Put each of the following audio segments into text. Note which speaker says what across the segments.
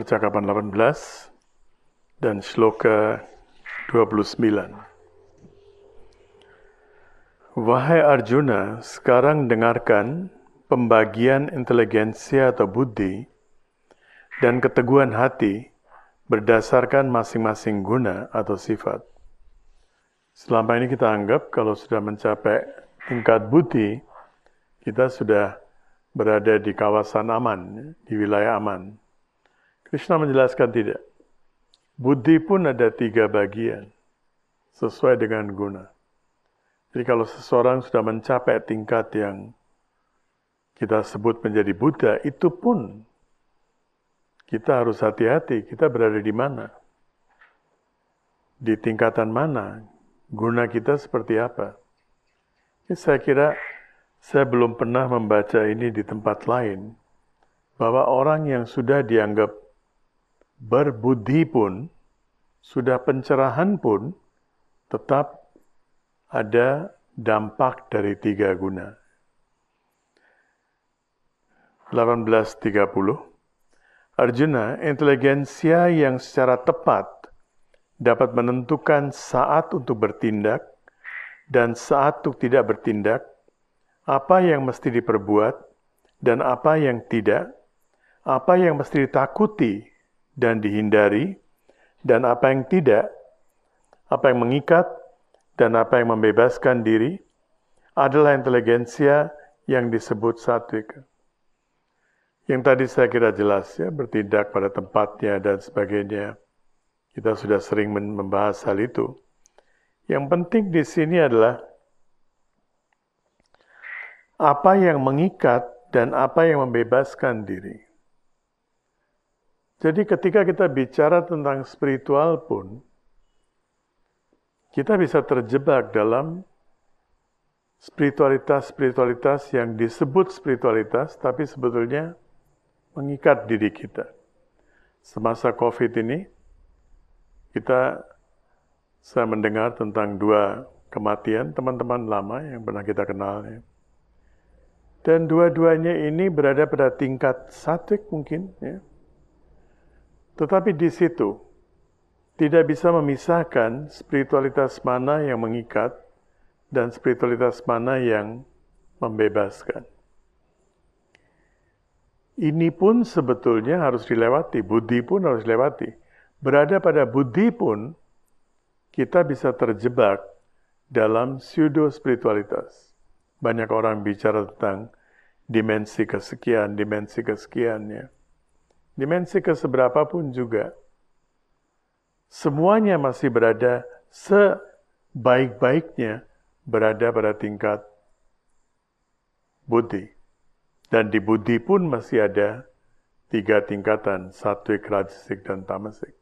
Speaker 1: Percakapan 18 dan Shloka 29. Wahai Arjuna, sekarang dengarkan pembagian inteligensia atau buddhi dan keteguhan hati berdasarkan masing-masing guna atau sifat. Selama ini kita anggap kalau sudah mencapai tingkat buddhi, kita sudah berada di kawasan aman, di wilayah aman. Krishna menjelaskan tidak. Buddhi pun ada 3 bagian, sesuai dengan guna. Jadi kalau seseorang sudah mencapai tingkat yang kita sebut menjadi Buddha, itu pun kita harus hati-hati, kita berada di mana? Di tingkatan mana? Guna kita seperti apa? Ini saya kira saya belum pernah membaca ini di tempat lain, bahwa orang yang sudah dianggap berbudi pun, sudah pencerahan pun, tetap ada dampak dari 3 guna. 18:30 Arjuna, inteligensia yang secara tepat dapat menentukan saat untuk bertindak dan saat untuk tidak bertindak, apa yang mesti diperbuat dan apa yang tidak, apa yang mesti ditakuti dan dihindari, dan apa yang tidak, apa yang mengikat dan apa yang membebaskan diri, adalah inteligensia yang disebut satwika. Yang tadi saya kira jelas ya, bertindak pada tempatnya dan sebagainya. Kita sudah sering membahas hal itu. Yang penting di sini adalah apa yang mengikat dan apa yang membebaskan diri. Jadi ketika kita bicara tentang spiritual pun, kita bisa terjebak dalam spiritualitas yang disebut spiritualitas, tapi sebetulnya mengikat diri kita. Semasa COVID ini, saya mendengar tentang 2 kematian teman-teman lama yang pernah kita kenal. Ya. Dan dua-duanya ini berada pada tingkat satvik mungkin. Ya. Tetapi di situ, tidak bisa memisahkan spiritualitas mana yang mengikat dan spiritualitas mana yang membebaskan. Ini pun sebetulnya harus dilewati, buddhi pun harus dilewati. Berada pada buddhi pun, kita bisa terjebak dalam pseudo-spiritualitas. Banyak orang bicara tentang dimensi kesekian ya. Dimensi keseberapa pun juga, semuanya masih berada sebaik-baiknya berada pada tingkat buddhi. Dan di buddhi pun masih ada 3 tingkatan, satwik, rajasik, dan tamasik.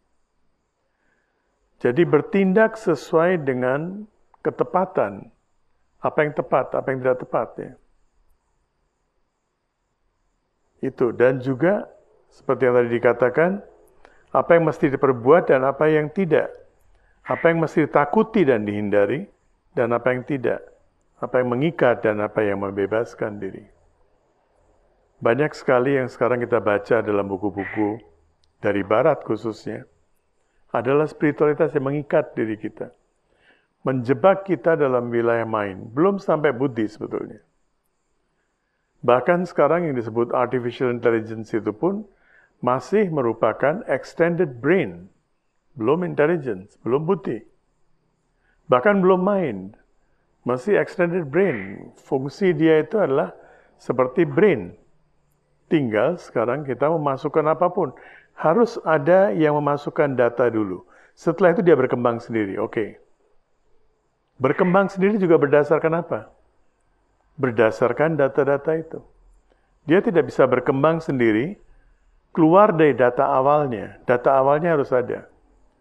Speaker 1: Jadi bertindak sesuai dengan ketepatan. Apa yang tepat, apa yang tidak tepat. Ya. Itu. Dan juga, seperti yang tadi dikatakan, apa yang mesti diperbuat dan apa yang tidak. Apa yang mesti ditakuti dan dihindari, dan apa yang tidak. Apa yang mengikat dan apa yang membebaskan diri. Banyak sekali yang sekarang kita baca dalam buku-buku, dari barat khususnya, adalah spiritualitas yang mengikat diri kita. Menjebak kita dalam wilayah main. Belum sampai buddhi sebetulnya. Bahkan sekarang yang disebut artificial intelligence itu pun masih merupakan extended brain. Belum intelligence, belum buddhi. Bahkan belum mind. Masih extended brain. Fungsi dia itu adalah seperti brain. Tinggal sekarang kita memasukkan apapun. Harus ada yang memasukkan data dulu. Setelah itu dia berkembang sendiri. Oke. Berkembang sendiri juga berdasarkan apa? Berdasarkan data-data itu. Dia tidak bisa berkembang sendiri, keluar dari data awalnya. Data awalnya harus ada.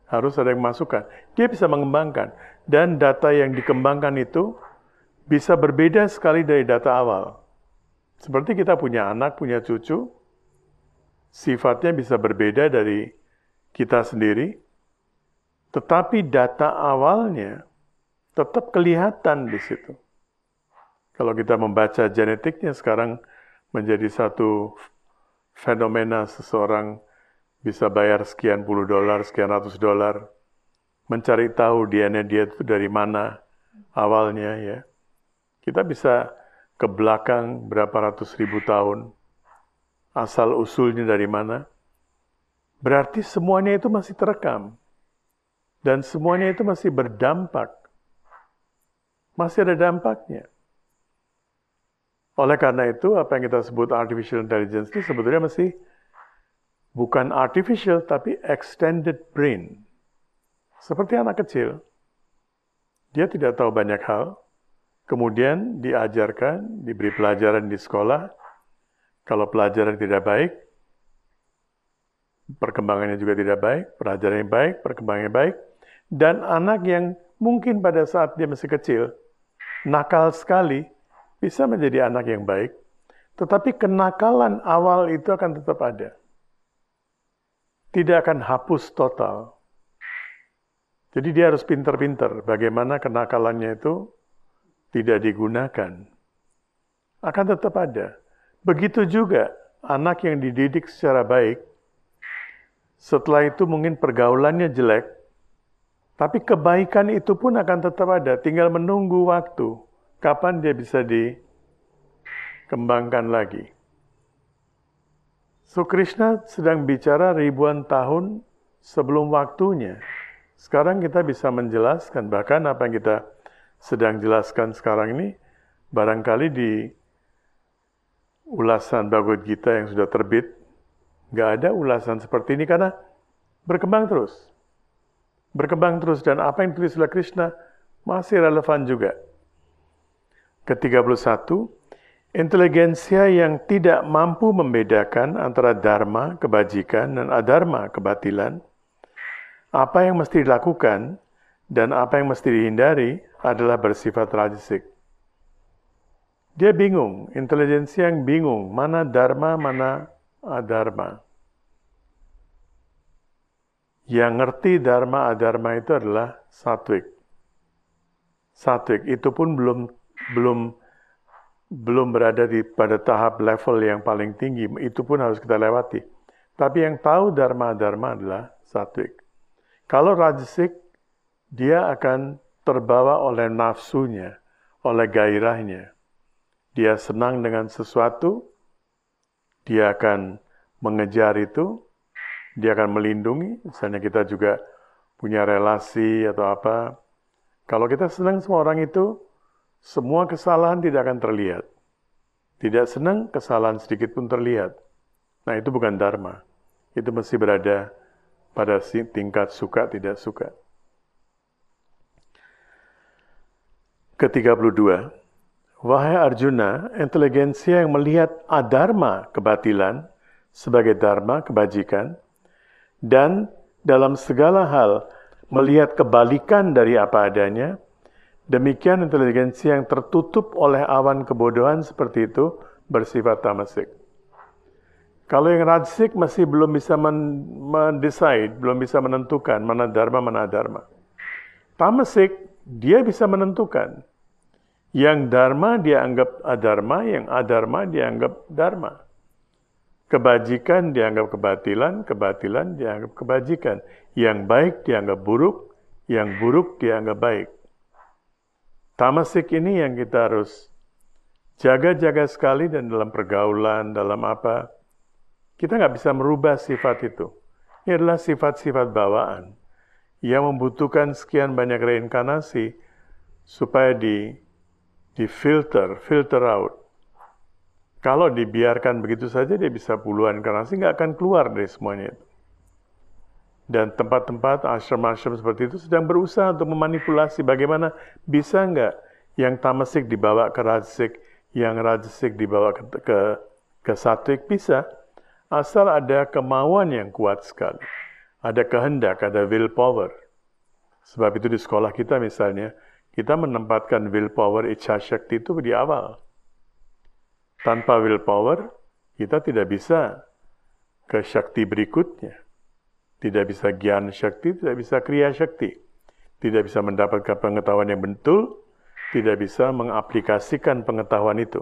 Speaker 1: Harus ada yang masukkan. Dia bisa mengembangkan. Dan data yang dikembangkan itu bisa berbeda sekali dari data awal. Seperti kita punya anak, punya cucu, sifatnya bisa berbeda dari kita sendiri, tetapi data awalnya tetap kelihatan di situ. Kalau kita membaca genetiknya sekarang menjadi satu fenomena seseorang bisa bayar sekian puluh dolar, sekian ratus dolar, mencari tahu dia itu dari mana awalnya ya. Kita bisa ke belakang berapa ratus ribu tahun, asal usulnya dari mana. Berarti semuanya itu masih terekam. Dan semuanya itu masih berdampak. Masih ada dampaknya. Oleh karena itu, apa yang kita sebut artificial intelligence itu sebetulnya masih bukan artificial, tapi extended brain. Seperti anak kecil. Dia tidak tahu banyak hal. Kemudian diajarkan, diberi pelajaran di sekolah. Kalau pelajaran tidak baik, perkembangannya juga tidak baik, pelajarannya baik, perkembangannya baik, dan anak yang mungkin pada saat dia masih kecil, nakal sekali, bisa menjadi anak yang baik, tetapi kenakalan awal itu akan tetap ada. Tidak akan hapus total. Jadi dia harus pintar-pintar bagaimana kenakalannya itu tidak digunakan. Akan tetap ada. Begitu juga anak yang dididik secara baik, setelah itu mungkin pergaulannya jelek, tapi kebaikan itu pun akan tetap ada, tinggal menunggu waktu, kapan dia bisa dikembangkan lagi. So Krishna sedang bicara ribuan tahun sebelum waktunya. Sekarang kita bisa menjelaskan, bahkan apa yang kita sedang jelaskan sekarang ini, barangkali di ulasan Bhagavad Gita yang sudah terbit, nggak ada ulasan seperti ini karena berkembang terus. Berkembang terus dan apa yang ditulis oleh Krishna masih relevan juga. Ke-31, inteligensia yang tidak mampu membedakan antara dharma, kebajikan, dan adharma, kebatilan, apa yang mesti dilakukan dan apa yang mesti dihindari adalah bersifat rajasik. Dia bingung, inteligensia yang bingung, mana dharma, mana adharma. Yang ngerti dharma, adharma itu adalah satwik. Satwik itu pun belum berada pada tahap level yang paling tinggi, itu pun harus kita lewati. Tapi yang tahu dharma, adharma adalah satwik. Kalau rajasik, dia akan terbawa oleh nafsunya, oleh gairahnya. Dia senang dengan sesuatu, dia akan mengejar itu, dia akan melindungi. Misalnya kita juga punya relasi atau apa. Kalau kita senang sama orang itu, semua kesalahan tidak akan terlihat. Tidak senang, kesalahan sedikit pun terlihat. Nah, itu bukan dharma. Itu mesti berada pada tingkat suka, tidak suka. Ke-32. Wahai Arjuna, inteligensia yang melihat adharma, kebatilan, sebagai dharma, kebajikan, dan dalam segala hal melihat kebalikan dari apa adanya, demikian inteligensia yang tertutup oleh awan kebodohan seperti itu bersifat tamasik. Kalau yang rajasik masih belum bisa mendecide, belum bisa menentukan mana dharma, mana adharma. Tamasik, dia bisa menentukan. Yang dharma dia anggap adharma, yang adharma dia anggap dharma. Kebajikan dianggap kebatilan, kebatilan dianggap kebajikan. Yang baik dianggap buruk, yang buruk dianggap baik. Tamasik ini yang kita harus jaga-jaga sekali dan dalam pergaulan, dalam apa. Kita nggak bisa merubah sifat itu. Ini adalah sifat-sifat bawaan yang membutuhkan sekian banyak reinkarnasi supaya filter out. Kalau dibiarkan begitu saja, dia bisa puluhan inkarnasi, nggak akan keluar dari semuanya itu. Dan tempat-tempat ashram-ashram seperti itu sedang berusaha untuk memanipulasi bagaimana bisa nggak yang tamasik dibawa ke rajasik, yang rajasik dibawa ke satwik, bisa. Asal ada kemauan yang kuat sekali. Ada kehendak, ada willpower. Sebab itu di sekolah kita misalnya, kita menempatkan willpower, ichha shakti itu di awal. Tanpa willpower, kita tidak bisa ke shakti berikutnya. Tidak bisa gyan shakti, tidak bisa kriya shakti. Tidak bisa mendapatkan pengetahuan yang betul, tidak bisa mengaplikasikan pengetahuan itu.